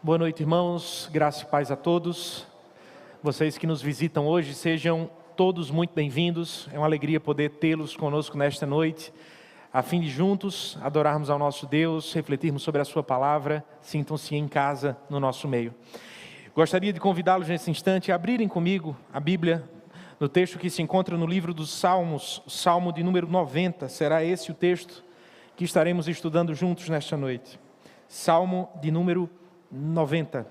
Boa noite, irmãos, graça e paz a todos. Vocês que nos visitam hoje, sejam todos muito bem-vindos. É uma alegria poder tê-los conosco nesta noite, a fim de juntos adorarmos ao nosso Deus, refletirmos sobre a sua palavra. Sintam-se em casa no nosso meio. Gostaria de convidá-los nesse instante a abrirem comigo a Bíblia, no texto que se encontra no livro dos Salmos, Salmo de número 90. Será esse o texto que estaremos estudando juntos nesta noite. Salmo de número 90.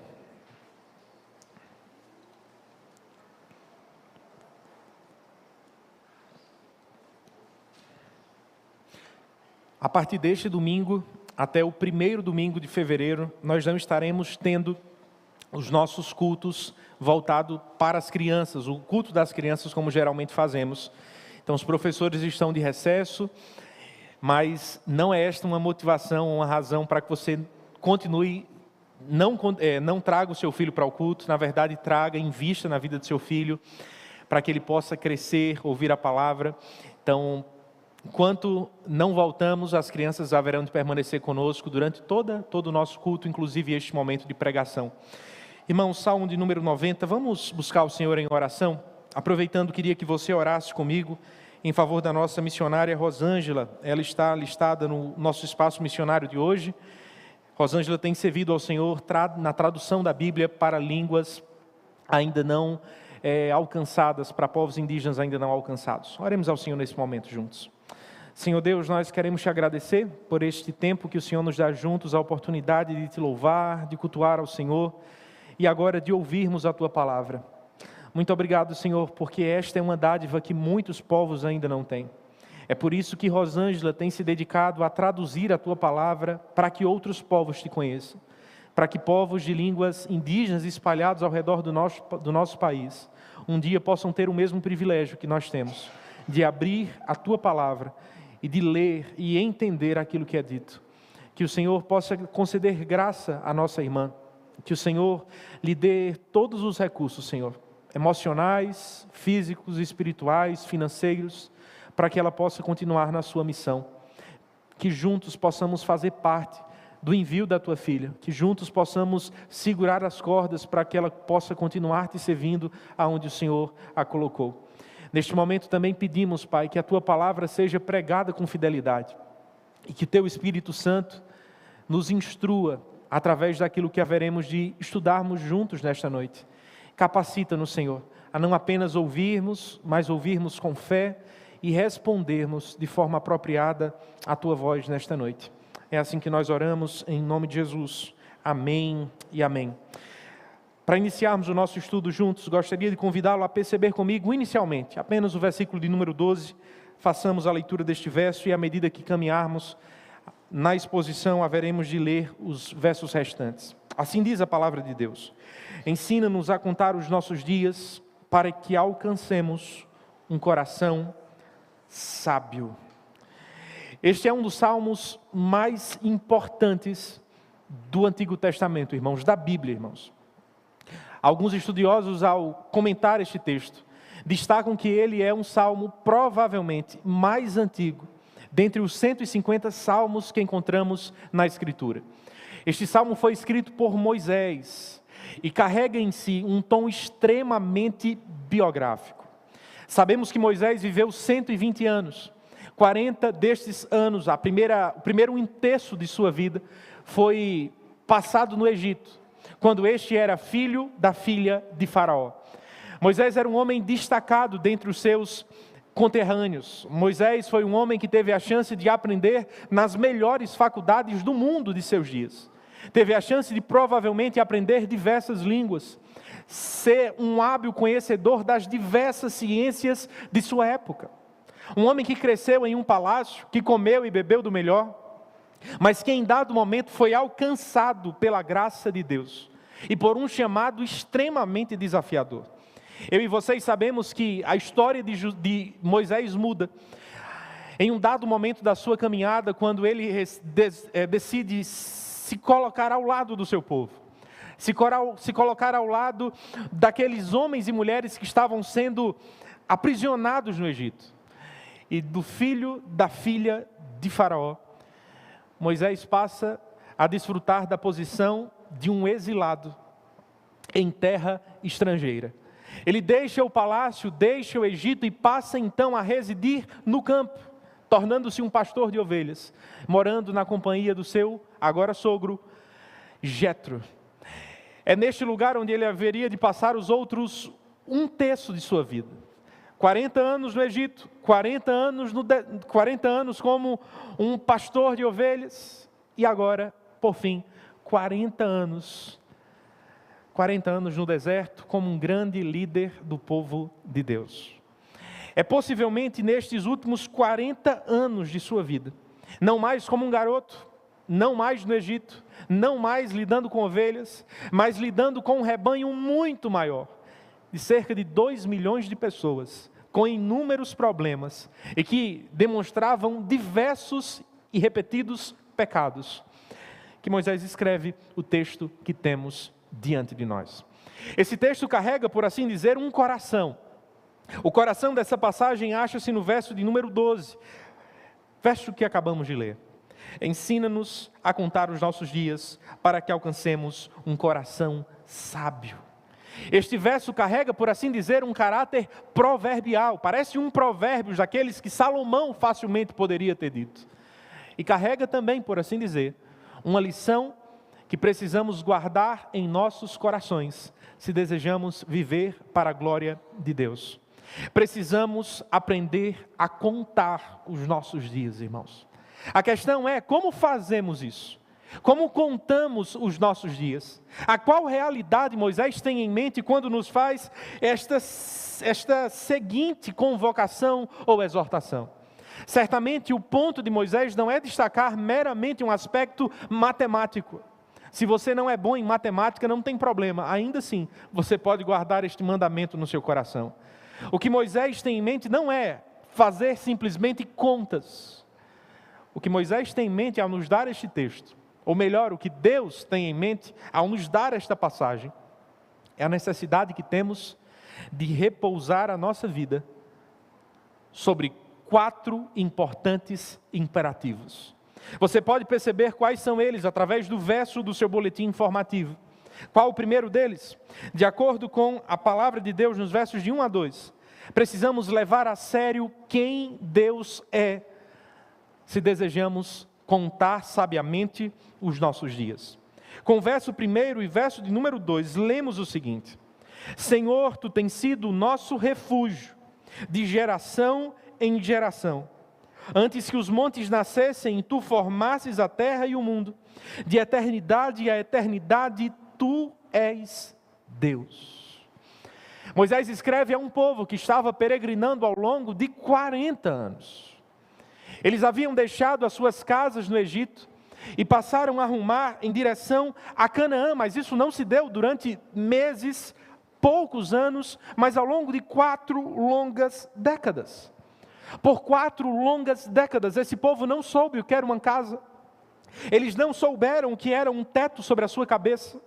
A partir deste domingo, até o primeiro domingo de fevereiro, nós não estaremos tendo os nossos cultos voltados para as crianças, o culto das crianças como geralmente fazemos. Então os professores estão de recesso, mas não é esta uma motivação, uma razão para que você continue. Não traga o seu filho para o culto, na verdade traga, invista na vida do seu filho, para que ele possa crescer, ouvir a palavra. Então, enquanto não voltamos, as crianças haverão de permanecer conosco durante todo o nosso culto, inclusive este momento de pregação. Irmãos, Salmo de número 90, vamos buscar o Senhor em oração? Aproveitando, queria que você orasse comigo em favor da nossa missionária Rosângela. Ela está listada no nosso espaço missionário de hoje. Rosângela tem servido ao Senhor na tradução da Bíblia para línguas ainda não alcançadas, para povos indígenas ainda não alcançados. Oremos ao Senhor nesse momento juntos. Senhor Deus, nós queremos te agradecer por este tempo que o Senhor nos dá juntos, a oportunidade de te louvar, de cultuar ao Senhor e agora de ouvirmos a tua palavra. Muito obrigado, Senhor, porque esta é uma dádiva que muitos povos ainda não têm. É por isso que Rosângela tem se dedicado a traduzir a tua palavra para que outros povos te conheçam, para que povos de línguas indígenas espalhados ao redor do nosso país um dia possam ter o mesmo privilégio que nós temos, de abrir a tua palavra e de ler e entender aquilo que é dito. Que o Senhor possa conceder graça à nossa irmã, que o Senhor lhe dê todos os recursos, Senhor, emocionais, físicos, espirituais, financeiros, para que ela possa continuar na sua missão. Que juntos possamos fazer parte do envio da tua filha, que juntos possamos segurar as cordas para que ela possa continuar te servindo aonde o Senhor a colocou. Neste momento também pedimos, Pai, que a tua palavra seja pregada com fidelidade e que teu Espírito Santo nos instrua através daquilo que haveremos de estudarmos juntos nesta noite. Capacita-nos, Senhor, a não apenas ouvirmos, mas ouvirmos com fé e respondermos de forma apropriada à tua voz nesta noite. É assim que nós oramos em nome de Jesus. Amém e amém. Para iniciarmos o nosso estudo juntos, gostaria de convidá-lo a perceber comigo inicialmente apenas o versículo de número 12. Façamos a leitura deste verso e à medida que caminharmos na exposição haveremos de ler os versos restantes. Assim diz a palavra de Deus: ensina-nos a contar os nossos dias para que alcancemos um coração sábio. Este é um dos salmos mais importantes do Antigo Testamento, irmãos, da Bíblia, irmãos. Alguns estudiosos, ao comentar este texto, destacam que ele é um salmo provavelmente mais antigo dentre os 150 salmos que encontramos na Escritura. Este salmo foi escrito por Moisés e carrega em si um tom extremamente biográfico. Sabemos que Moisés viveu 120 anos. 40 destes anos, o primeiro 1/3 de sua vida, foi passado no Egito, quando este era filho da filha de Faraó. Moisés era um homem destacado dentre os seus conterrâneos. Moisés foi um homem que teve a chance de aprender nas melhores faculdades do mundo de seus dias. Teve a chance de provavelmente aprender diversas línguas, ser um hábil conhecedor das diversas ciências de sua época. Um homem que cresceu em um palácio, que comeu e bebeu do melhor, mas que em dado momento foi alcançado pela graça de Deus e por um chamado extremamente desafiador. Eu e vocês sabemos que a história de Moisés muda em um dado momento da sua caminhada, quando ele decide se colocar ao lado do seu povo, se colocar ao lado daqueles homens e mulheres que estavam sendo aprisionados no Egito, e do filho da filha de Faraó. Moisés passa a desfrutar da posição de um exilado em terra estrangeira. Ele deixa o palácio, deixa o Egito e passa então a residir no campo, tornando-se um pastor de ovelhas, morando na companhia do seu, agora sogro, Jetro. É neste lugar onde ele haveria de passar os outros 1/3 de sua vida. 40 anos no Egito, 40 anos como um pastor de ovelhas, e agora, por fim, 40 anos no deserto como um grande líder do povo de Deus. É possivelmente nestes últimos 40 anos de sua vida, não mais como um garoto, não mais no Egito, não mais lidando com ovelhas, mas lidando com um rebanho muito maior, de cerca de 2 milhões de pessoas, com inúmeros problemas, e que demonstravam diversos e repetidos pecados, que Moisés escreve o texto que temos diante de nós. Esse texto carrega, por assim dizer, um coração. O coração dessa passagem acha-se no verso de número 12, verso que acabamos de ler. Ensina-nos a contar os nossos dias para que alcancemos um coração sábio. Este verso carrega, por assim dizer, um caráter proverbial. Parece um provérbio daqueles que Salomão facilmente poderia ter dito. E carrega também, por assim dizer, uma lição que precisamos guardar em nossos corações, se desejamos viver para a glória de Deus. Precisamos aprender a contar os nossos dias, irmãos. A questão é, como fazemos isso? Como contamos os nossos dias? A qual realidade Moisés tem em mente quando nos faz esta seguinte convocação ou exortação? Certamente o ponto de Moisés não é destacar meramente um aspecto matemático. Se você não é bom em matemática, não tem problema. Ainda assim, você pode guardar este mandamento no seu coração. O que Moisés tem em mente não é fazer simplesmente contas. O que Moisés tem em mente ao nos dar este texto, ou melhor, o que Deus tem em mente ao nos dar esta passagem, é a necessidade que temos de repousar a nossa vida sobre 4 importantes imperativos. Você pode perceber quais são eles através do verso do seu boletim informativo. Qual o primeiro deles? De acordo com a palavra de Deus nos versos de 1 a 2, precisamos levar a sério quem Deus é, se desejamos contar sabiamente os nossos dias. Com o verso 1 e verso de número 2, lemos o seguinte: Senhor, Tu tens sido o nosso refúgio, de geração em geração. Antes que os montes nascessem, Tu formasses a terra e o mundo. De eternidade a eternidade, Tu és Deus. Moisés escreve a um povo que estava peregrinando ao longo de 40 anos. Eles haviam deixado as suas casas no Egito e passaram a rumar em direção a Canaã, mas isso não se deu durante meses, poucos anos, mas ao longo de 4 longas décadas. Por 4 longas décadas, esse povo não soube o que era uma casa. Eles não souberam o que era um teto sobre a sua cabeça.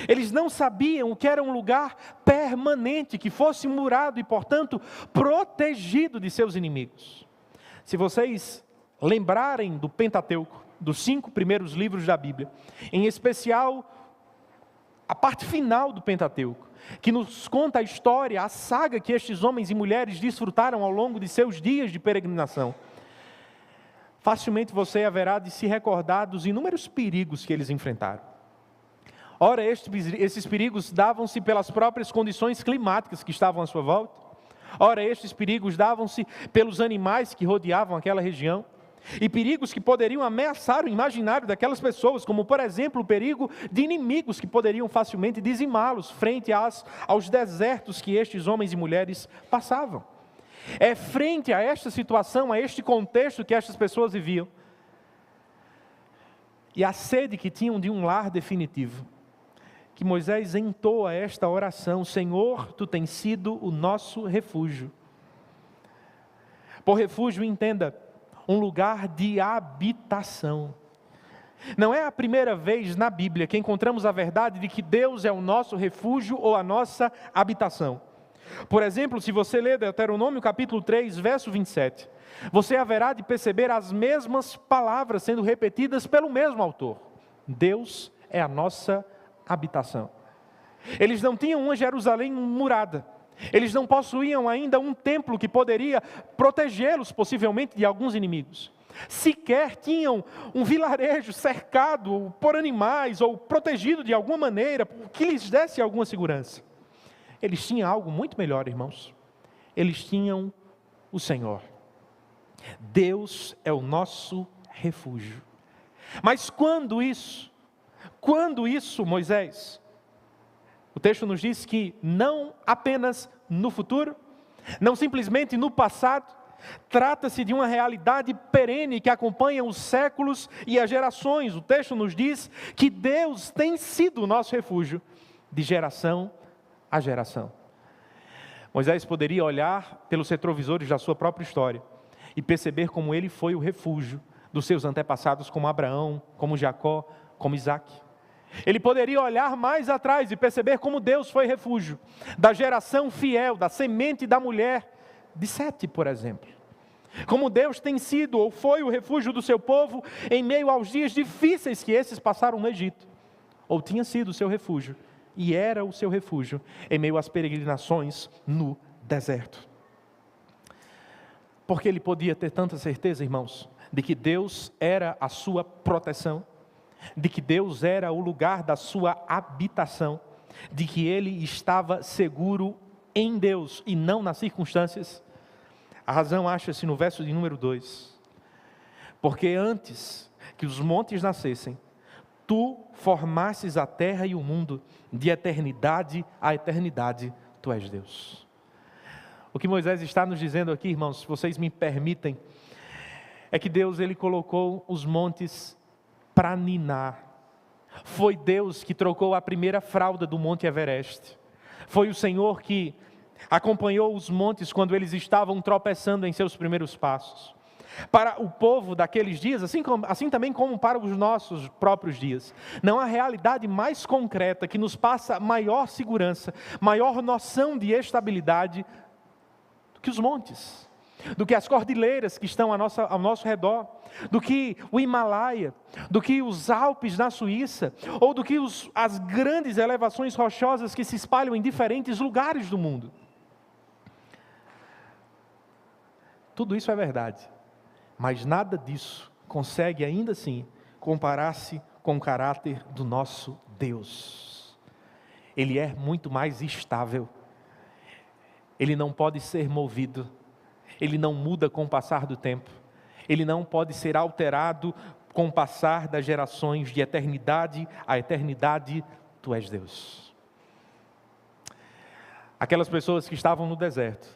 Eles não sabiam o que era um lugar permanente, que fosse murado e, portanto, protegido de seus inimigos. Se vocês lembrarem do Pentateuco, dos 5 primeiros livros da Bíblia, em especial a parte final do Pentateuco, que nos conta a história, a saga que estes homens e mulheres desfrutaram ao longo de seus dias de peregrinação, facilmente você haverá de se recordar dos inúmeros perigos que eles enfrentaram. Ora, esses perigos davam-se pelas próprias condições climáticas que estavam à sua volta. Ora, estes perigos davam-se pelos animais que rodeavam aquela região. E perigos que poderiam ameaçar o imaginário daquelas pessoas, como por exemplo o perigo de inimigos que poderiam facilmente dizimá-los frente aos desertos que estes homens e mulheres passavam. É frente a esta situação, a este contexto que estas pessoas viviam, e a sede que tinham de um lar definitivo, que Moisés entoa esta oração: Senhor, Tu tens sido o nosso refúgio. Por refúgio, entenda, um lugar de habitação. Não é a primeira vez na Bíblia que encontramos a verdade de que Deus é o nosso refúgio ou a nossa habitação. Por exemplo, se você ler Deuteronômio capítulo 3, verso 27, você haverá de perceber as mesmas palavras sendo repetidas pelo mesmo autor. Deus é a nossa habitação. Eles não tinham uma Jerusalém murada. Eles não possuíam ainda um templo que poderia protegê-los, possivelmente, de alguns inimigos. Sequer tinham um vilarejo cercado por animais ou protegido de alguma maneira, que lhes desse alguma segurança. Eles tinham algo muito melhor, irmãos. Eles tinham o Senhor. Deus é o nosso refúgio. Mas quando isso, Moisés? O texto nos diz que não apenas no futuro, não simplesmente no passado, trata-se de uma realidade perene que acompanha os séculos e as gerações. O texto nos diz que Deus tem sido o nosso refúgio de geração a geração. Moisés poderia olhar pelos retrovisores da sua própria história e perceber como ele foi o refúgio dos seus antepassados, como Abraão, como Jacó, como Isaac. Ele poderia olhar mais atrás e perceber como Deus foi refúgio da geração fiel, da semente da mulher de Sete, por exemplo. Como Deus tem sido ou foi o refúgio do seu povo em meio aos dias difíceis que esses passaram no Egito. Ou tinha sido o seu refúgio, e era o seu refúgio em meio às peregrinações no deserto. Porque ele podia ter tanta certeza, irmãos, de que Deus era a sua proteção, de que Deus era o lugar da sua habitação, de que ele estava seguro em Deus e não nas circunstâncias. A razão acha-se no verso de número 2. Porque antes que os montes nascessem, tu formasses a terra e o mundo, de eternidade a eternidade, tu és Deus. O que Moisés está nos dizendo aqui, irmãos, se vocês me permitem, é que Deus, ele colocou os montes para ninar. Foi Deus que trocou a primeira fralda do Monte Everest. Foi o Senhor que acompanhou os montes quando eles estavam tropeçando em seus primeiros passos. Para o povo daqueles dias, assim também como para os nossos próprios dias, não há realidade mais concreta que nos passa maior segurança, maior noção de estabilidade do que os montes, do que as cordilheiras que estão ao nosso redor, do que o Himalaia, do que os Alpes na Suíça, ou do que as grandes elevações rochosas que se espalham em diferentes lugares do mundo. Tudo isso é verdade, mas nada disso consegue ainda assim comparar-se com o caráter do nosso Deus. Ele é muito mais estável, ele não pode ser movido, ele não muda com o passar do tempo, ele não pode ser alterado com o passar das gerações. De eternidade a eternidade, tu és Deus. Aquelas pessoas que estavam no deserto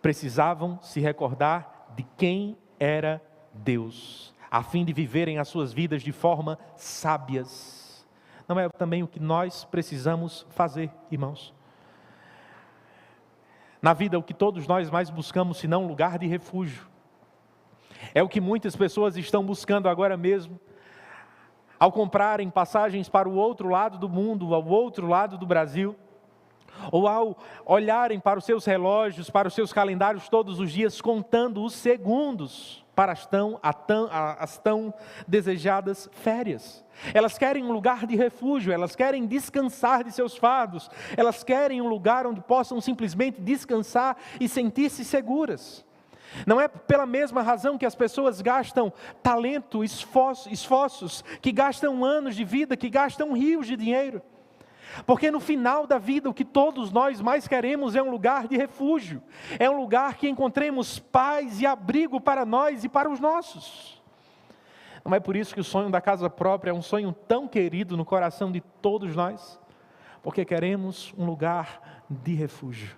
precisavam se recordar de quem era Deus, a fim de viverem as suas vidas de forma sábias. Não é também o que nós precisamos fazer, irmãos? Na vida, o que todos nós mais buscamos, senão um lugar de refúgio, é o que muitas pessoas estão buscando agora mesmo, ao comprarem passagens para o outro lado do mundo, ao outro lado do Brasil, ou ao olharem para os seus relógios, para os seus calendários todos os dias, contando os segundos para as tão desejadas férias. Elas querem um lugar de refúgio, elas querem descansar de seus fardos, elas querem um lugar onde possam simplesmente descansar e sentir-se seguras. Não é pela mesma razão que as pessoas gastam talento, esforços, que gastam anos de vida, que gastam rios de dinheiro. Porque no final da vida, o que todos nós mais queremos é um lugar de refúgio. É um lugar que encontremos paz e abrigo para nós e para os nossos. Não é por isso que o sonho da casa própria é um sonho tão querido no coração de todos nós? Porque queremos um lugar de refúgio.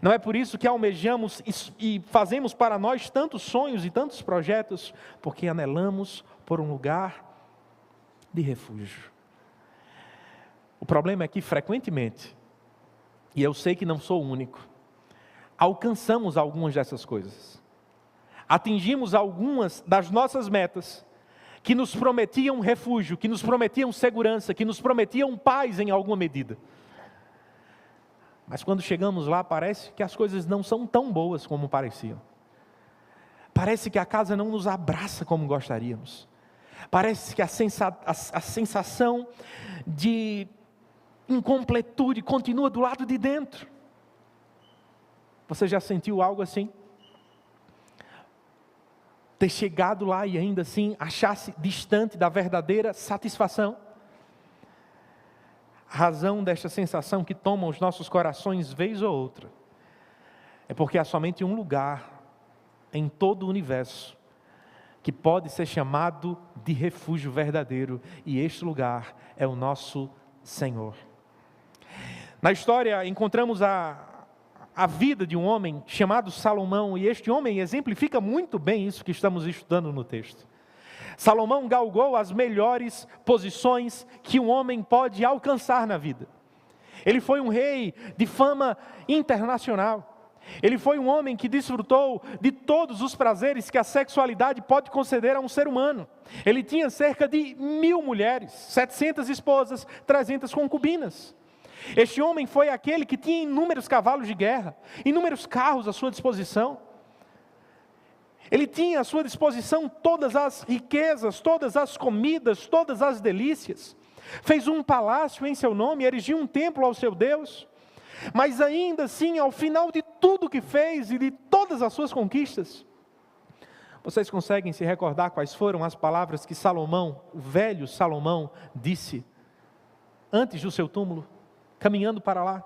Não é por isso que almejamos e fazemos para nós tantos sonhos e tantos projetos? Porque anelamos por um lugar de refúgio. O problema é que frequentemente, e eu sei que não sou o único, alcançamos algumas dessas coisas. Atingimos algumas das nossas metas que nos prometiam refúgio, que nos prometiam segurança, que nos prometiam paz em alguma medida. Mas quando chegamos lá, parece que as coisas não são tão boas como pareciam. Parece que a casa não nos abraça como gostaríamos. Parece que a sensação de incompletude continua do lado de dentro. Você já sentiu algo assim? Ter chegado lá e ainda assim achar-se distante da verdadeira satisfação? A razão desta sensação que toma os nossos corações vez ou outra é porque há somente um lugar em todo o universo que pode ser chamado de refúgio verdadeiro, e este lugar é o nosso Senhor. Na história encontramos a vida de um homem chamado Salomão, e este homem exemplifica muito bem isso que estamos estudando no texto. Salomão galgou as melhores posições que um homem pode alcançar na vida. Ele foi um rei de fama internacional. Ele foi um homem que desfrutou de todos os prazeres que a sexualidade pode conceder a um ser humano. Ele tinha cerca de 1000 mulheres, 700 esposas, 300 concubinas. Este homem foi aquele que tinha inúmeros cavalos de guerra, inúmeros carros à sua disposição. Ele tinha à sua disposição todas as riquezas, todas as comidas, todas as delícias. Fez um palácio em seu nome, erigiu um templo ao seu Deus. Mas ainda assim, ao final de tudo que fez e de todas as suas conquistas, vocês conseguem se recordar quais foram as palavras que Salomão, o velho Salomão, disse antes do seu túmulo, caminhando para lá?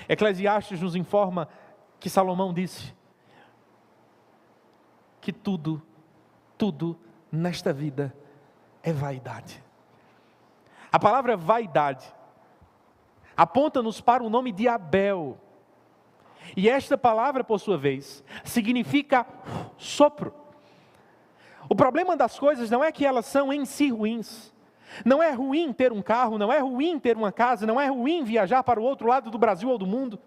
Eclesiastes nos informa que Salomão disse que tudo nesta vida é vaidade. A palavra vaidade aponta-nos para o nome de Abel. E esta palavra, por sua vez, significa sopro. O problema das coisas não é que elas são em si ruins. Não é ruim ter um carro, não é ruim ter uma casa, não é ruim viajar para o outro lado do Brasil ou do mundo.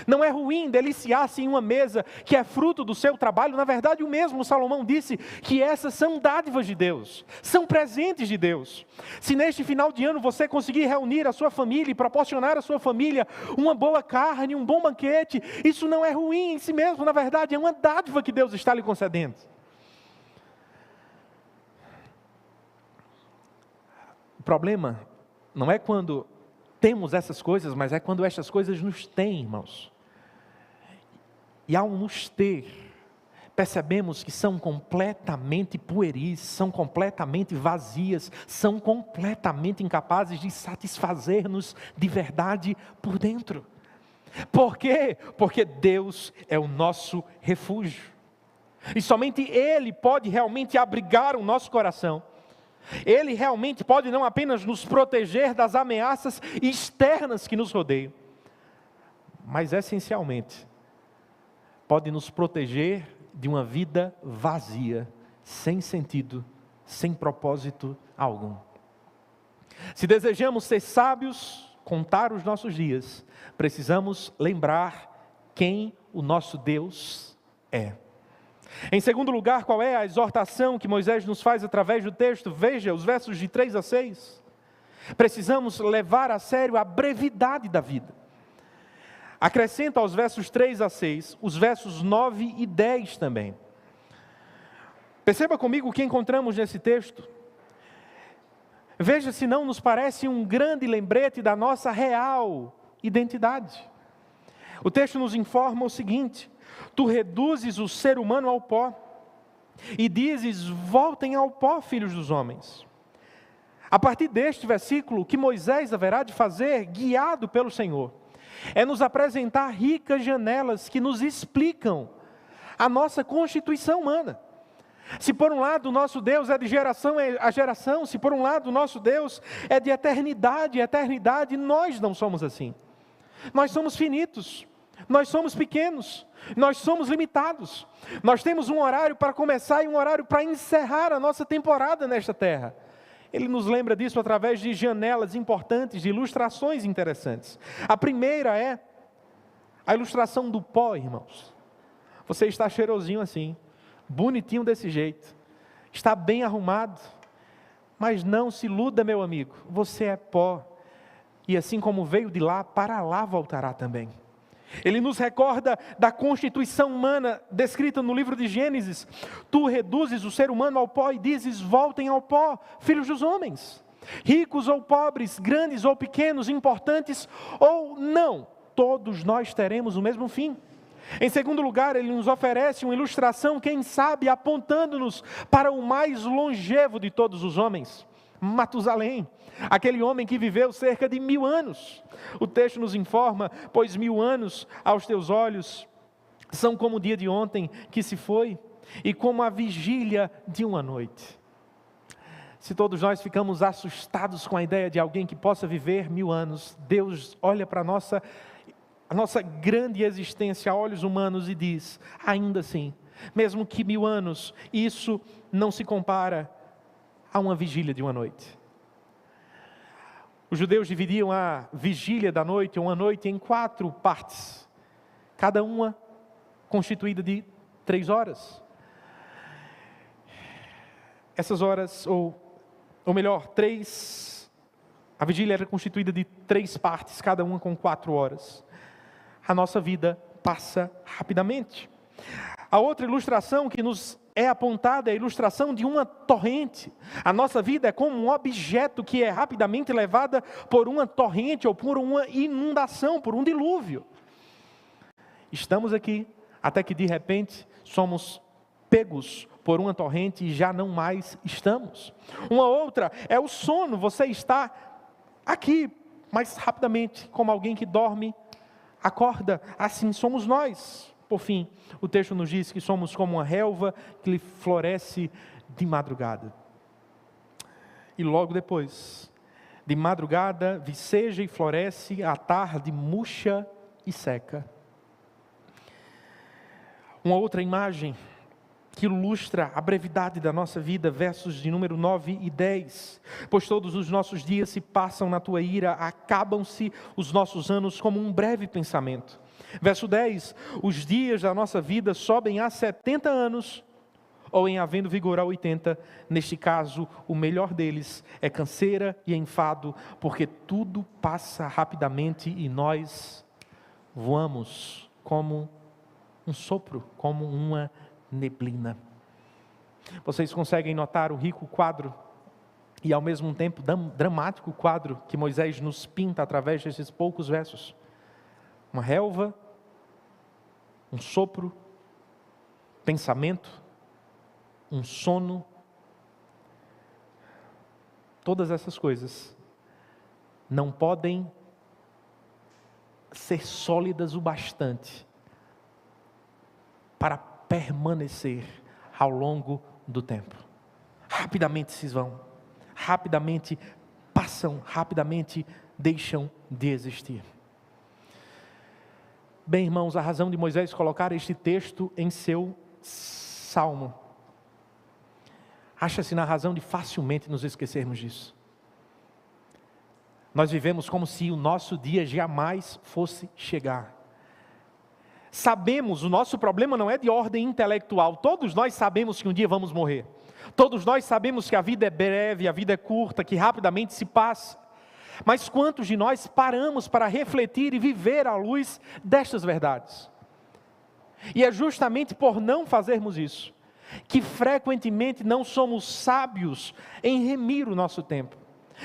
Não é ruim deliciar-se em uma mesa que é fruto do seu trabalho. Na verdade, o mesmo Salomão disse que essas são dádivas de Deus, são presentes de Deus. Se neste final de ano você conseguir reunir a sua família e proporcionar à sua família uma boa carne, um bom banquete, isso não é ruim em si mesmo, na verdade é uma dádiva que Deus está lhe concedendo. O problema não é quando temos essas coisas, mas é quando essas coisas nos têm, irmãos. E ao nos ter, percebemos que são completamente pueris, são completamente vazias, são completamente incapazes de satisfazer-nos de verdade por dentro. Por quê? Porque Deus é o nosso refúgio. E somente Ele pode realmente abrigar o nosso coração. Ele realmente pode não apenas nos proteger das ameaças externas que nos rodeiam, mas essencialmente pode nos proteger de uma vida vazia, sem sentido, sem propósito algum. Se desejamos ser sábios, contar os nossos dias, precisamos lembrar quem o nosso Deus é. Em segundo lugar, qual é a exortação que Moisés nos faz através do texto? Veja os versos de 3 a 6. Precisamos levar a sério a brevidade da vida. Acrescenta aos versos 3 a 6, os versos 9 e 10 também. Perceba comigo o que encontramos nesse texto. Veja se não nos parece um grande lembrete da nossa real identidade. O texto nos informa o seguinte: tu reduzes o ser humano ao pó, e dizes, voltem ao pó, filhos dos homens. A partir deste versículo, o que Moisés haverá de fazer, guiado pelo Senhor, é nos apresentar ricas janelas que nos explicam a nossa constituição humana. Se por um lado o nosso Deus é de geração a geração, se por um lado o nosso Deus é de eternidade a eternidade, nós não somos assim. Nós somos finitos. Nós somos pequenos, nós somos limitados. Nós temos um horário para começar e um horário para encerrar a nossa temporada nesta terra. Ele nos lembra disso através de janelas importantes, de ilustrações interessantes. A primeira é a ilustração do pó, irmãos. Você está cheirosinho assim, bonitinho desse jeito, está bem arrumado, mas não se iluda, meu amigo, você é pó. E assim como veio de lá, para lá voltará também. Ele nos recorda da constituição humana descrita no livro de Gênesis. Tu reduzes o ser humano ao pó e dizes, voltem ao pó, filhos dos homens. Ricos ou pobres, grandes ou pequenos, importantes ou não, todos nós teremos o mesmo fim. Em segundo lugar, ele nos oferece uma ilustração, quem sabe, apontando-nos para o mais longevo de todos os homens, Matusalém, aquele homem que viveu cerca de 1000 anos. O texto nos informa: pois 1000 anos aos teus olhos são como o dia de ontem que se foi, e como a vigília de uma noite. Se todos nós ficamos assustados com a ideia de alguém que possa viver 1000 anos, Deus olha para a nossa grande existência a olhos humanos e diz: ainda assim, mesmo que 1000 anos, isso não se compara a uma vigília de uma noite. Os judeus dividiam a vigília da noite, uma noite, em 4 partes, cada uma constituída de 3 horas. Essas horas, ou melhor, a vigília era constituída de 3 partes, cada uma com 4 horas. A nossa vida passa rapidamente. A outra ilustração que nos é apontada é a ilustração de uma torrente. A nossa vida é como um objeto que é rapidamente levada por uma torrente ou por uma inundação, por um dilúvio. Estamos aqui até que de repente somos pegos por uma torrente e já não mais estamos. Uma outra é o sono. Você está aqui, mas rapidamente, como alguém que dorme, acorda. Assim somos nós. Por fim, o texto nos diz que somos como uma relva que floresce de madrugada. E logo depois, de madrugada, viceja e floresce, à tarde murcha e seca. Uma outra imagem que ilustra a brevidade da nossa vida, versos de número 9 e 10. Pois todos os nossos dias se passam na tua ira, acabam-se os nossos anos como um breve pensamento. Verso 10, os dias da nossa vida sobem a 70 anos, ou em havendo vigor a 80, neste caso, o melhor deles é canseira e enfado, porque tudo passa rapidamente e nós voamos como um sopro, como uma neblina. Vocês conseguem notar o rico quadro e ao mesmo tempo dramático quadro que Moisés nos pinta através desses poucos versos? Uma relva, um sopro, pensamento, um sono. Todas essas coisas não podem ser sólidas o bastante para permanecer ao longo do tempo. Rapidamente se vão, rapidamente passam, rapidamente deixam de existir. Bem, irmãos, a razão de Moisés colocar este texto em seu salmo acha-se na razão de facilmente nos esquecermos disso. Nós vivemos como se o nosso dia jamais fosse chegar. Sabemos, o nosso problema não é de ordem intelectual. Todos nós sabemos que um dia vamos morrer. Todos nós sabemos que a vida é breve, a vida é curta, que rapidamente se passa. Mas quantos de nós paramos para refletir e viver à luz destas verdades? E é justamente por não fazermos isso, que frequentemente não somos sábios em remir o nosso tempo.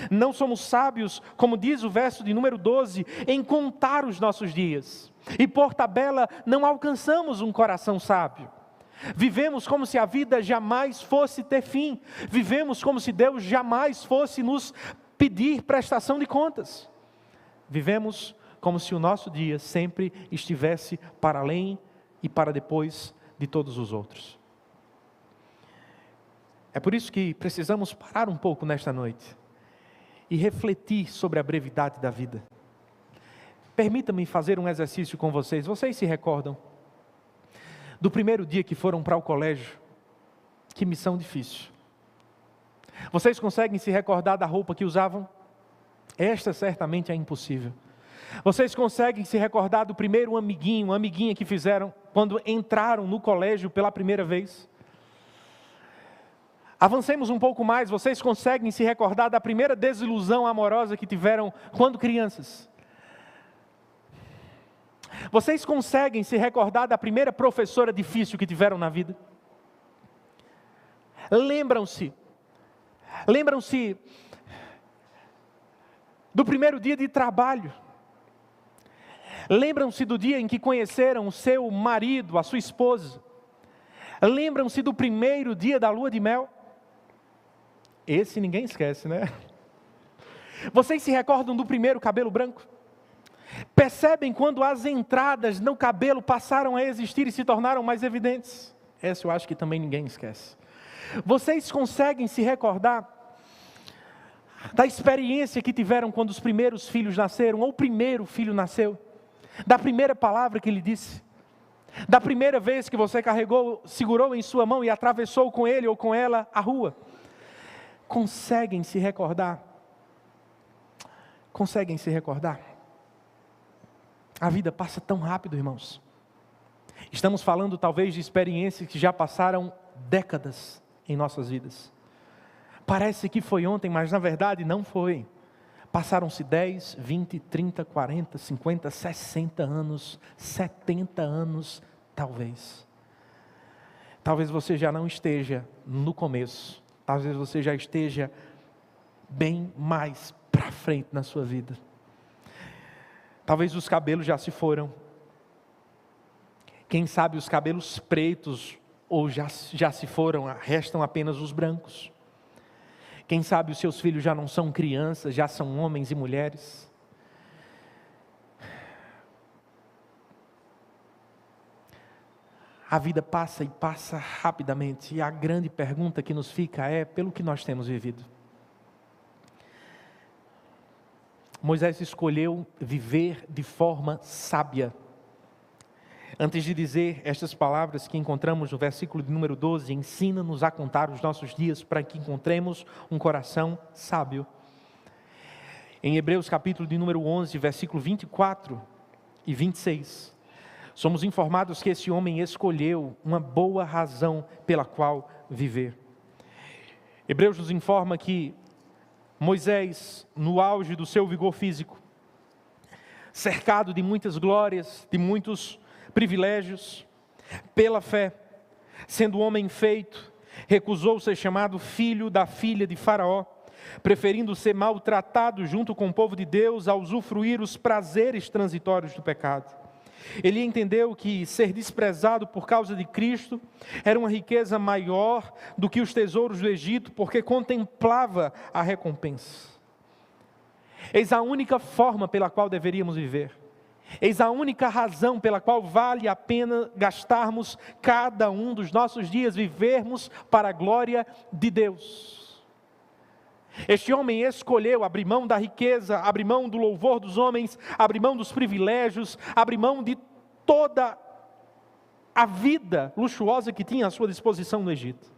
Não somos sábios, como diz o verso de número 12, em contar os nossos dias. E por tabela não alcançamos um coração sábio. Vivemos como se a vida jamais fosse ter fim. Vivemos como se Deus jamais fosse nos pedir prestação de contas. Vivemos como se o nosso dia sempre estivesse para além e para depois de todos os outros. É por isso que precisamos parar um pouco nesta noite e refletir sobre a brevidade da vida. Permita-me fazer um exercício com vocês. Vocês se recordam do primeiro dia que foram para o colégio? Que missão difícil. Vocês conseguem se recordar da roupa que usavam? Esta certamente é impossível. Vocês conseguem se recordar do primeiro amiguinho, uma amiguinha que fizeram quando entraram no colégio pela primeira vez? Avancemos um pouco mais, vocês conseguem se recordar da primeira desilusão amorosa que tiveram quando crianças? Vocês conseguem se recordar da primeira professora difícil que tiveram na vida? Lembram-se do primeiro dia de trabalho. Lembram-se do dia em que conheceram o seu marido, a sua esposa. Lembram-se do primeiro dia da lua de mel. Esse ninguém esquece, né? Vocês se recordam do primeiro cabelo branco? Percebem quando as entradas no cabelo passaram a existir e se tornaram mais evidentes? Essa eu acho que também ninguém esquece. Vocês conseguem se recordar da experiência que tiveram quando os primeiros filhos nasceram, ou o primeiro filho nasceu? Da primeira palavra que ele disse? Da primeira vez que você segurou em sua mão e atravessou com ele ou com ela a rua? Conseguem se recordar? Conseguem se recordar? A vida passa tão rápido, irmãos. Estamos falando talvez de experiências que já passaram décadas em nossas vidas. Parece que foi ontem, mas na verdade não foi. Passaram-se 10, 20, 30, 40, 50, 60 anos, 70 anos, talvez. Talvez você já não esteja no começo. Talvez você já esteja bem mais para frente na sua vida. Talvez os cabelos já se foram. Quem sabe os cabelos pretos ou já se foram, restam apenas os brancos. Quem sabe os seus filhos já não são crianças, já são homens e mulheres. A vida passa e passa rapidamente. E a grande pergunta que nos fica é: pelo que nós temos vivido? Moisés escolheu viver de forma sábia. Antes de dizer estas palavras que encontramos no versículo de número 12, ensina-nos a contar os nossos dias para que encontremos um coração sábio. Em Hebreus capítulo de número 11, versículo 24 e 26, somos informados que esse homem escolheu uma boa razão pela qual viver. Hebreus nos informa que Moisés, no auge do seu vigor físico, cercado de muitas glórias, de muitos privilégios, pela fé, sendo homem feito, recusou ser chamado filho da filha de Faraó, preferindo ser maltratado junto com o povo de Deus a usufruir os prazeres transitórios do pecado. Ele entendeu que ser desprezado por causa de Cristo era uma riqueza maior do que os tesouros do Egito, porque contemplava a recompensa. Eis a única forma pela qual deveríamos viver. Eis a única razão pela qual vale a pena gastarmos cada um dos nossos dias, vivermos para a glória de Deus. Este homem escolheu abrir mão da riqueza, abrir mão do louvor dos homens, abrir mão dos privilégios, abrir mão de toda a vida luxuosa que tinha à sua disposição no Egito.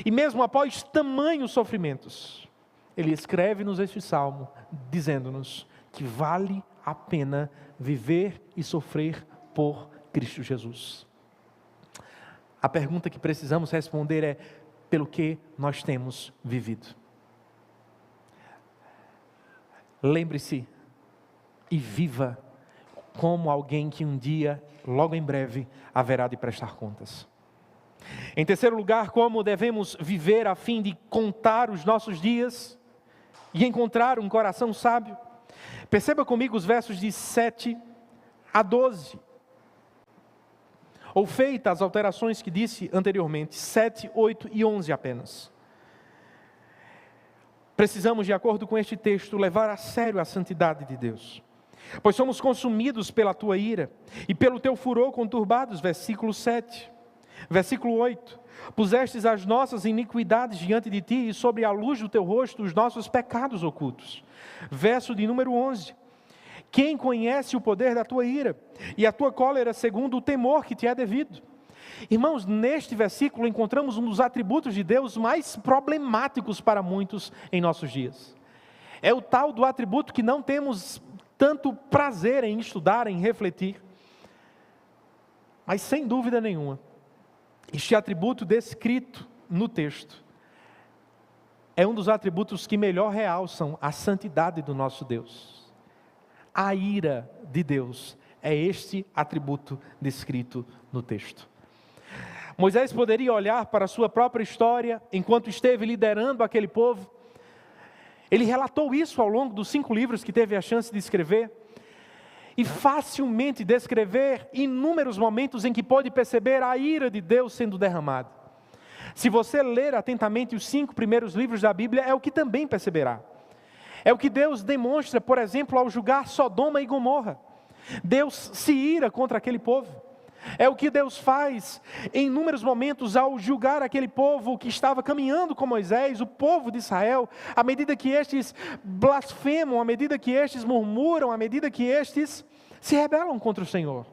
E mesmo após tamanhos sofrimentos, ele escreve-nos este salmo, dizendo-nos que vale a pena viver e sofrer por Cristo Jesus. A pergunta que precisamos responder é: pelo que nós temos vivido? Lembre-se e viva como alguém que um dia, logo em breve, haverá de prestar contas. Em terceiro lugar, como devemos viver a fim de contar os nossos dias e encontrar um coração sábio? Perceba comigo os versos de 7 a 12. Ou feitas as alterações que disse anteriormente, 7, 8 e 11 apenas. Precisamos, de acordo com este texto, levar a sério a santidade de Deus. Pois somos consumidos pela tua ira e pelo teu furor conturbados, versículo 7. Versículo 8. Pusestes as nossas iniquidades diante de ti e sobre a luz do teu rosto os nossos pecados ocultos. Verso de número 11. Quem conhece o poder da tua ira e a tua cólera segundo o temor que te é devido? Irmãos, neste versículo encontramos um dos atributos de Deus mais problemáticos para muitos em nossos dias. É o tal do atributo que não temos tanto prazer em estudar, em refletir. Mas sem dúvida nenhuma, este atributo descrito no texto é um dos atributos que melhor realçam a santidade do nosso Deus. A ira de Deus é este atributo descrito no texto. Moisés poderia olhar para a sua própria história, enquanto esteve liderando aquele povo, Ele relatou isso ao longo dos 5 livros que teve a chance de escrever, e facilmente descrever inúmeros momentos em que pode perceber a ira de Deus sendo derramada. Se você ler atentamente os 5 primeiros livros da Bíblia, é o que também perceberá. É o que Deus demonstra, por exemplo, ao julgar Sodoma e Gomorra. Deus se ira contra aquele povo. É o que Deus faz em inúmeros momentos ao julgar aquele povo que estava caminhando com Moisés, o povo de Israel, à medida que estes blasfemam, à medida que estes murmuram, à medida que estes se rebelam contra o Senhor.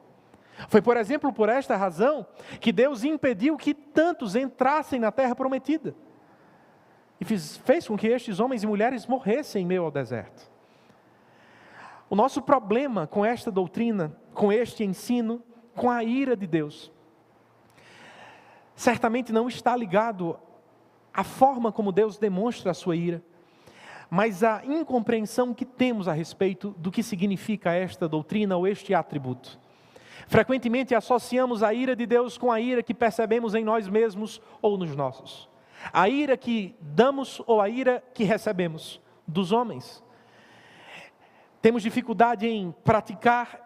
Foi, por exemplo, por esta razão que Deus impediu que tantos entrassem na terra prometida. E fez com que estes homens e mulheres morressem em meio ao deserto. O nosso problema com esta doutrina, com este ensino, com a ira de Deus, certamente não está ligado à forma como Deus demonstra a sua ira, mas à incompreensão que temos a respeito do que significa esta doutrina ou este atributo. Frequentemente associamos a ira de Deus com a ira que percebemos em nós mesmos ou nos nossos. A ira que damos ou a ira que recebemos dos homens. Temos dificuldade em praticar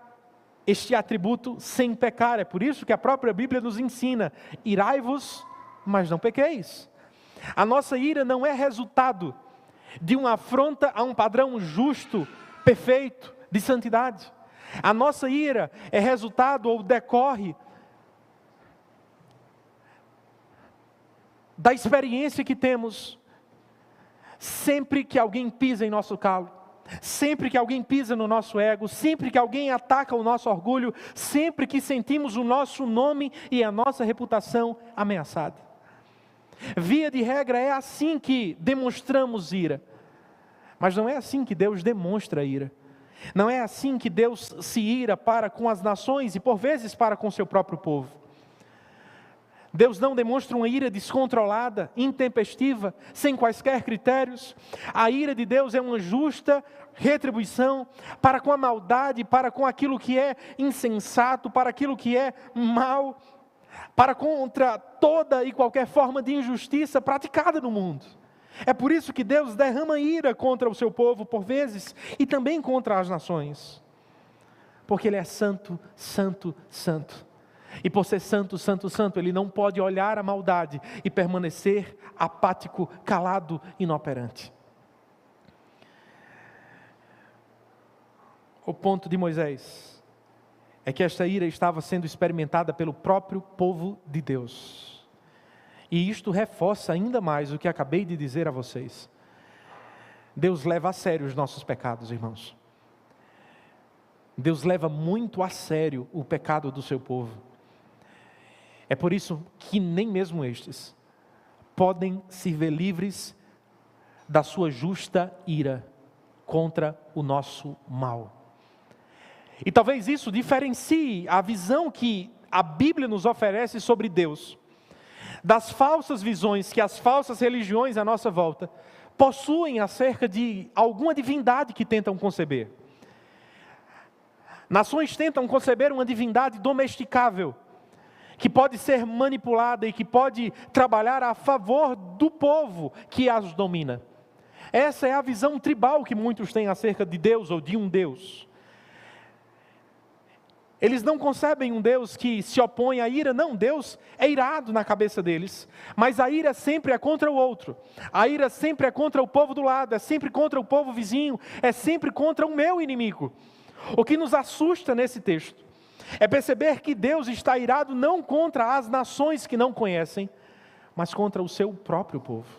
este atributo sem pecar. É por isso que a própria Bíblia nos ensina: irai-vos, mas não pequeis. A nossa ira não é resultado de uma afronta a um padrão justo, perfeito, de santidade. A nossa ira é resultado ou decorre da experiência que temos sempre que alguém pisa em nosso calo, sempre que alguém pisa no nosso ego, sempre que alguém ataca o nosso orgulho, sempre que sentimos o nosso nome e a nossa reputação ameaçada. Via de regra é assim que demonstramos ira, mas não é assim que Deus demonstra ira. Não é assim que Deus se ira para com as nações e por vezes para com seu próprio povo. Deus não demonstra uma ira descontrolada, intempestiva, sem quaisquer critérios. A ira de Deus é uma justa retribuição para com a maldade, para com aquilo que é insensato, para aquilo que é mal, para contra toda e qualquer forma de injustiça praticada no mundo. É por isso que Deus derrama ira contra o seu povo por vezes e também contra as nações. Porque Ele é santo, santo, santo. E por ser santo, santo, santo, Ele não pode olhar a maldade e permanecer apático, calado, inoperante. O ponto de Moisés é que esta ira estava sendo experimentada pelo próprio povo de Deus. E isto reforça ainda mais o que acabei de dizer a vocês. Deus leva a sério os nossos pecados, irmãos. Deus leva muito a sério o pecado do seu povo. É por isso que nem mesmo estes podem se ver livres da sua justa ira contra o nosso mal. E talvez isso diferencie a visão que a Bíblia nos oferece sobre Deus das falsas visões que as falsas religiões à nossa volta possuem acerca de alguma divindade que tentam conceber. Nações tentam conceber uma divindade domesticável, que pode ser manipulada e que pode trabalhar a favor do povo que as domina. Essa é a visão tribal que muitos têm acerca de Deus ou de um Deus. Eles não concebem um Deus que se opõe à ira, não, Deus é irado na cabeça deles, mas a ira sempre é contra o outro, a ira sempre é contra o povo do lado, é sempre contra o povo vizinho, é sempre contra o meu inimigo. O que nos assusta nesse texto é perceber que Deus está irado não contra as nações que não conhecem, mas contra o seu próprio povo.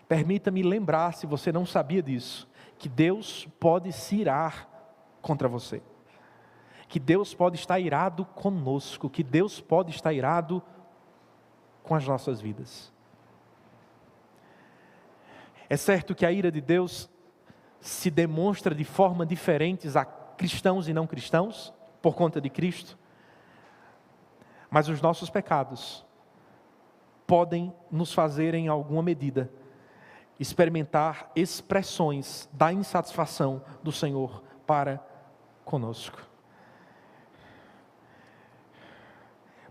Permita-me lembrar, se você não sabia disso, que Deus pode se irar contra você. Que Deus pode estar irado conosco, que Deus pode estar irado com as nossas vidas. É certo que a ira de Deus se demonstra de forma diferentes a cristãos e não cristãos, por conta de Cristo, mas os nossos pecados podem nos fazer, em alguma medida, experimentar expressões da insatisfação do Senhor para conosco.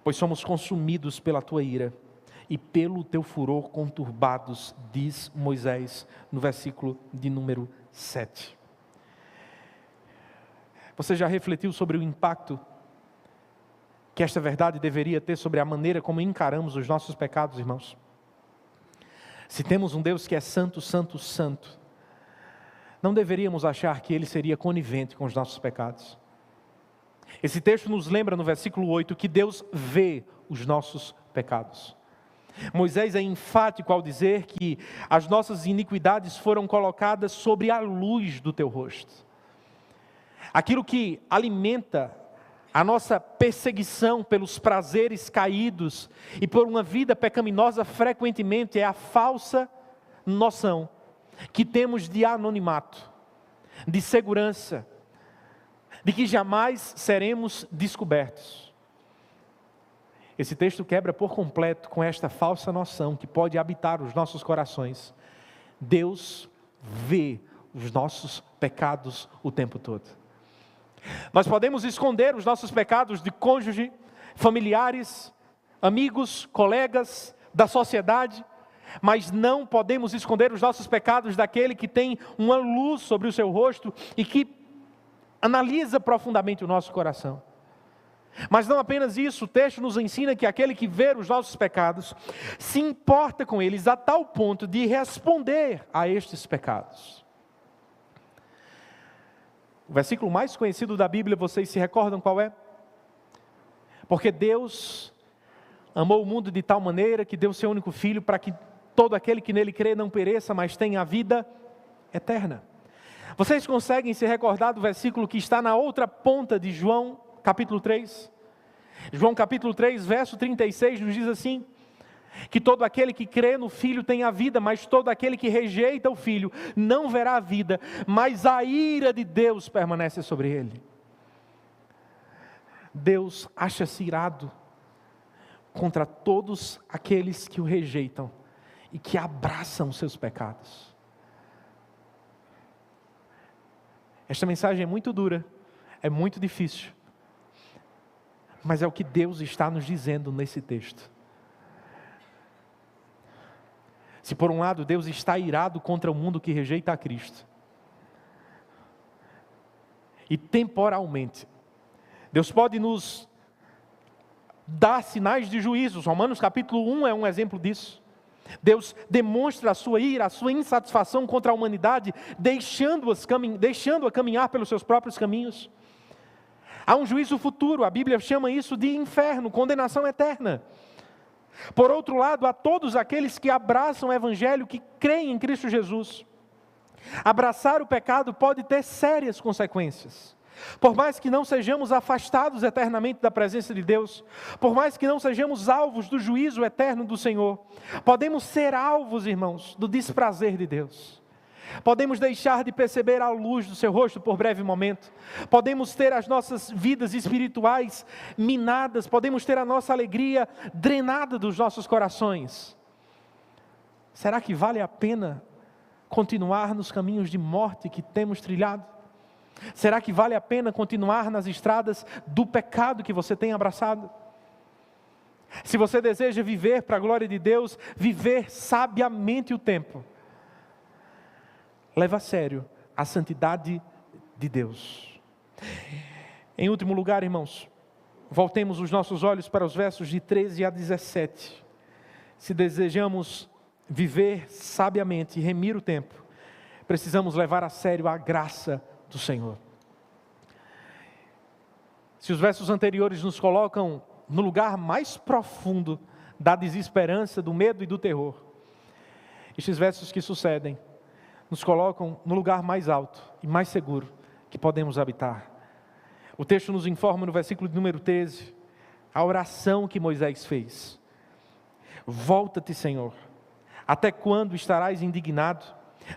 Pois somos consumidos pela tua ira, e pelo teu furor conturbados, diz Moisés no versículo de número 7. Você já refletiu sobre o impacto que esta verdade deveria ter sobre a maneira como encaramos os nossos pecados, irmãos? Se temos um Deus que é santo, santo, santo, não deveríamos achar que Ele seria conivente com os nossos pecados. Esse texto nos lembra no versículo 8 que Deus vê os nossos pecados. Moisés é enfático ao dizer que as nossas iniquidades foram colocadas sobre a luz do teu rosto. Aquilo que alimenta a nossa perseguição pelos prazeres caídos e por uma vida pecaminosa frequentemente é a falsa noção que temos de anonimato, de segurança, de que jamais seremos descobertos. Esse texto quebra por completo com esta falsa noção que pode habitar os nossos corações. Deus vê os nossos pecados o tempo todo. Nós podemos esconder os nossos pecados de cônjuge, familiares, amigos, colegas, da sociedade, mas não podemos esconder os nossos pecados daquele que tem uma luz sobre o seu rosto e que analisa profundamente o nosso coração. Mas não apenas isso, o texto nos ensina que aquele que vê os nossos pecados se importa com eles a tal ponto de responder a estes pecados. O versículo mais conhecido da Bíblia, vocês se recordam qual é? Porque Deus amou o mundo de tal maneira que deu seu único Filho para que todo aquele que nele crê não pereça, mas tenha a vida eterna. Vocês conseguem se recordar do versículo que está na outra ponta de João, capítulo 3? João capítulo 3, verso 36 nos diz assim: que todo aquele que crê no Filho tem a vida, mas todo aquele que rejeita o Filho não verá a vida, mas a ira de Deus permanece sobre ele. Deus acha-se irado contra todos aqueles que o rejeitam e que abraçam os seus pecados. Esta mensagem é muito dura, é muito difícil, mas é o que Deus está nos dizendo nesse texto. Se por um lado Deus está irado contra o mundo que rejeita a Cristo, e temporalmente Deus pode nos dar sinais de juízo. Romanos capítulo 1 é um exemplo disso. Deus demonstra a sua ira, a sua insatisfação contra a humanidade, deixando-a caminhar pelos seus próprios caminhos. Há um juízo futuro, a Bíblia chama isso de inferno, condenação eterna. Por outro lado, há todos aqueles que abraçam o Evangelho, que creem em Cristo Jesus. Abraçar o pecado pode ter sérias consequências. Por mais que não sejamos afastados eternamente da presença de Deus, por mais que não sejamos alvos do juízo eterno do Senhor, podemos ser alvos, irmãos, do desprazer de Deus. Podemos deixar de perceber a luz do seu rosto por breve momento. Podemos ter as nossas vidas espirituais minadas. Podemos ter a nossa alegria drenada dos nossos corações. Será que vale a pena continuar nos caminhos de morte que temos trilhado? Será que vale a pena continuar nas estradas do pecado que você tem abraçado? Se você deseja viver para a glória de Deus, viver sabiamente o tempo, leva a sério a santidade de Deus. Em último lugar, irmãos, voltemos os nossos olhos para os versos de 13 a 17. Se desejamos viver sabiamente e remir o tempo, precisamos levar a sério a graça do Senhor. Se os versos anteriores nos colocam no lugar mais profundo da desesperança, do medo e do terror, estes versos que sucedem nos colocam no lugar mais alto e mais seguro que podemos habitar. O texto nos informa no versículo de número 13, a oração que Moisés fez. Volta-te, Senhor, até quando estarás indignado?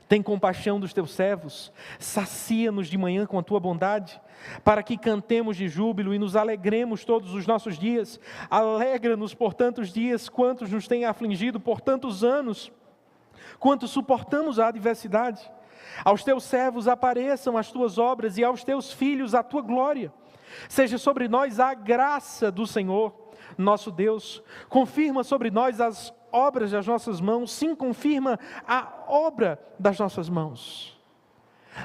Tem compaixão dos teus servos, sacia-nos de manhã com a tua bondade, para que cantemos de júbilo e nos alegremos todos os nossos dias. Alegra-nos por tantos dias, quantos nos têm afligido por tantos anos, quanto suportamos a adversidade. Aos teus servos apareçam as tuas obras e aos teus filhos a tua glória. Seja sobre nós a graça do Senhor, nosso Deus. Confirma sobre nós as obras das nossas mãos, sim, confirma a obra das nossas mãos.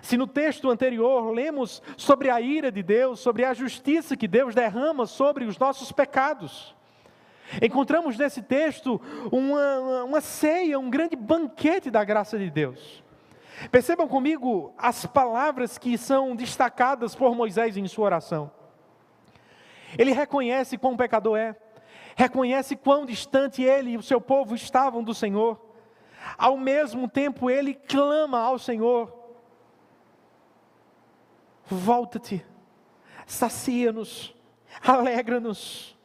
Se no texto anterior lemos sobre a ira de Deus, sobre a justiça que Deus derrama sobre os nossos pecados, encontramos nesse texto uma ceia, um grande banquete da graça de Deus. Percebam comigo as palavras que são destacadas por Moisés em sua oração. Ele reconhece quão pecador é, reconhece quão distante ele e o seu povo estavam do Senhor. Ao mesmo tempo ele clama ao Senhor: volta-te, sacia-nos, alegra-nos,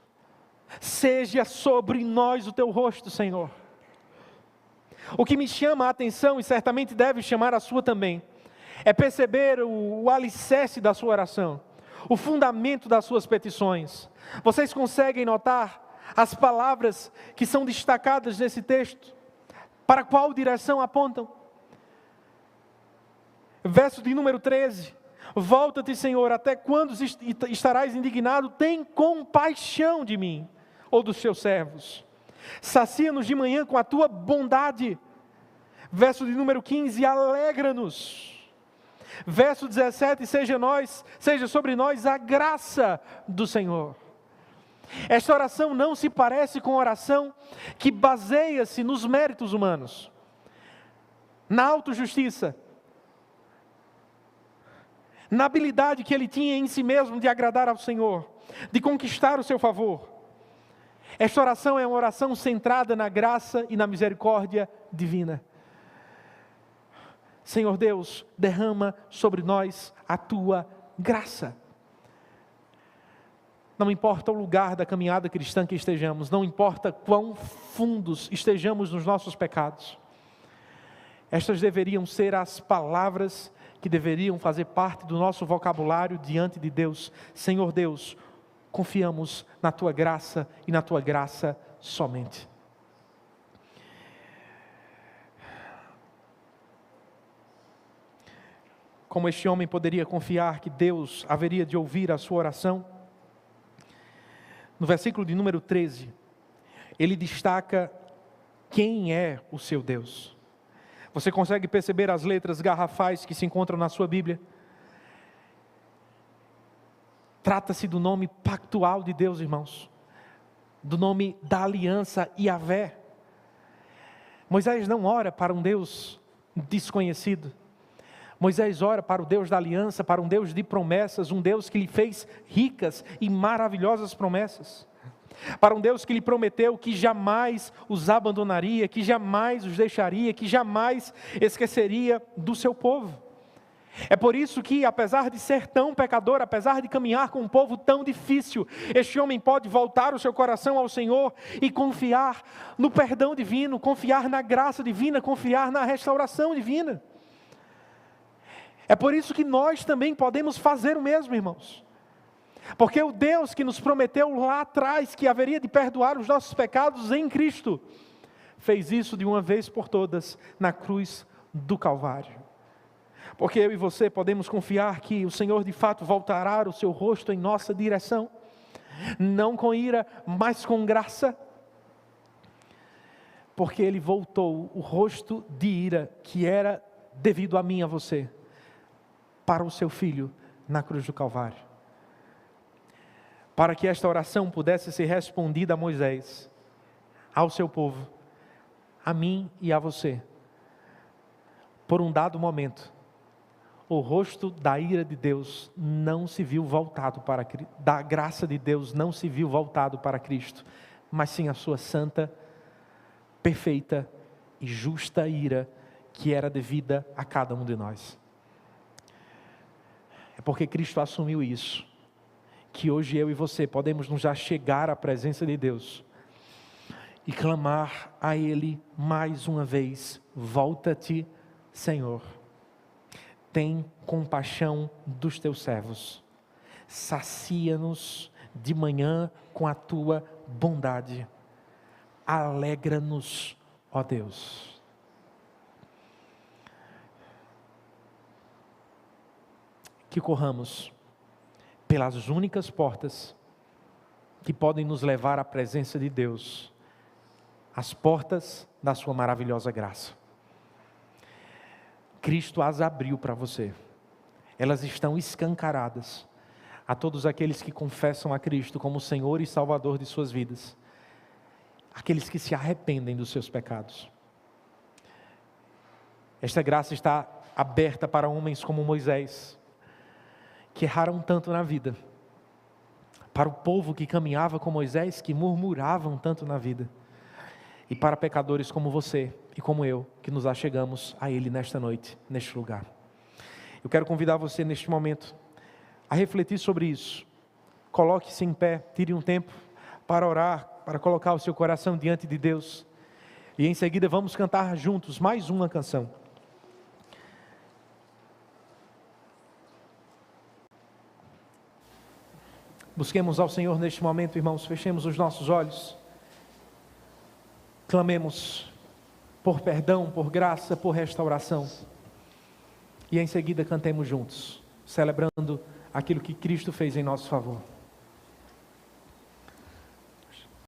seja sobre nós o teu rosto, Senhor. O que me chama a atenção, e certamente deve chamar a sua também, é perceber o alicerce da sua oração, o fundamento das suas petições. Vocês conseguem notar as palavras que são destacadas nesse texto? Para qual direção apontam? Verso de número 13: volta-te, Senhor, até quando estarás indignado? Tem compaixão de mim, ou dos teus servos. Sacia-nos de manhã com a tua bondade. Verso de número 15: alegra-nos. Verso 17: seja sobre nós a graça do Senhor. Esta oração não se parece com a oração que baseia-se nos méritos humanos, na autojustiça, na habilidade que ele tinha em si mesmo de agradar ao Senhor, de conquistar o seu favor. Esta oração é uma oração centrada na graça e na misericórdia divina. Senhor Deus, derrama sobre nós a tua graça. Não importa o lugar da caminhada cristã que estejamos, não importa quão fundos estejamos nos nossos pecados, estas deveriam ser as palavras que deveriam fazer parte do nosso vocabulário diante de Deus. Senhor Deus, confiamos na tua graça e na tua graça somente. Como este homem poderia confiar que Deus haveria de ouvir a sua oração? No versículo de número 13, ele destaca quem é o seu Deus. Você consegue perceber as letras garrafais que se encontram na sua Bíblia? Trata-se do nome pactual de Deus, irmãos, do nome da aliança Yahvé. Moisés não ora para um Deus desconhecido. Moisés ora para o Deus da aliança, para um Deus de promessas, um Deus que lhe fez ricas e maravilhosas promessas, para um Deus que lhe prometeu que jamais os abandonaria, que jamais os deixaria, que jamais esqueceria do seu povo. É por isso que, apesar de ser tão pecador, apesar de caminhar com um povo tão difícil, este homem pode voltar o seu coração ao Senhor e confiar no perdão divino, confiar na graça divina, confiar na restauração divina. É por isso que nós também podemos fazer o mesmo, irmãos. Porque o Deus que nos prometeu lá atrás que haveria de perdoar os nossos pecados em Cristo, fez isso de uma vez por todas na cruz do Calvário. Porque eu e você podemos confiar que o Senhor de fato voltará o seu rosto em nossa direção, não com ira, mas com graça. Porque Ele voltou o rosto de ira que era devido a mim e a você, para o seu Filho na cruz do Calvário. Para que esta oração pudesse ser respondida a Moisés, ao seu povo, a mim e a você. Por um dado momento, o rosto da ira de Deus não se viu voltado para Cristo, da graça de Deus não se viu voltado para Cristo, mas sim a sua santa, perfeita e justa ira que era devida a cada um de nós. É porque Cristo assumiu isso, que hoje eu e você podemos nos achegar à presença de Deus e clamar a Ele mais uma vez: volta-te, Senhor, tem compaixão dos teus servos, sacia-nos de manhã com a tua bondade, alegra-nos, ó Deus. Que corramos pelas únicas portas que podem nos levar à presença de Deus, as portas da sua maravilhosa graça. Cristo as abriu para você. Elas estão escancaradas a todos aqueles que confessam a Cristo como Senhor e Salvador de suas vidas. Aqueles que se arrependem dos seus pecados. Esta graça está aberta para homens como Moisés, que erraram tanto na vida. Para o povo que caminhava com Moisés, que murmuravam tanto na vida. E para pecadores como você e como eu, que nos achegamos a Ele nesta noite, neste lugar. Eu quero convidar você neste momento a refletir sobre isso. Coloque-se em pé, tire um tempo para orar, para colocar o seu coração diante de Deus. E em seguida vamos cantar juntos mais uma canção. Busquemos ao Senhor neste momento, irmãos, fechemos os nossos olhos. Clamemos por perdão, por graça, por restauração. E em seguida cantemos juntos, celebrando aquilo que Cristo fez em nosso favor.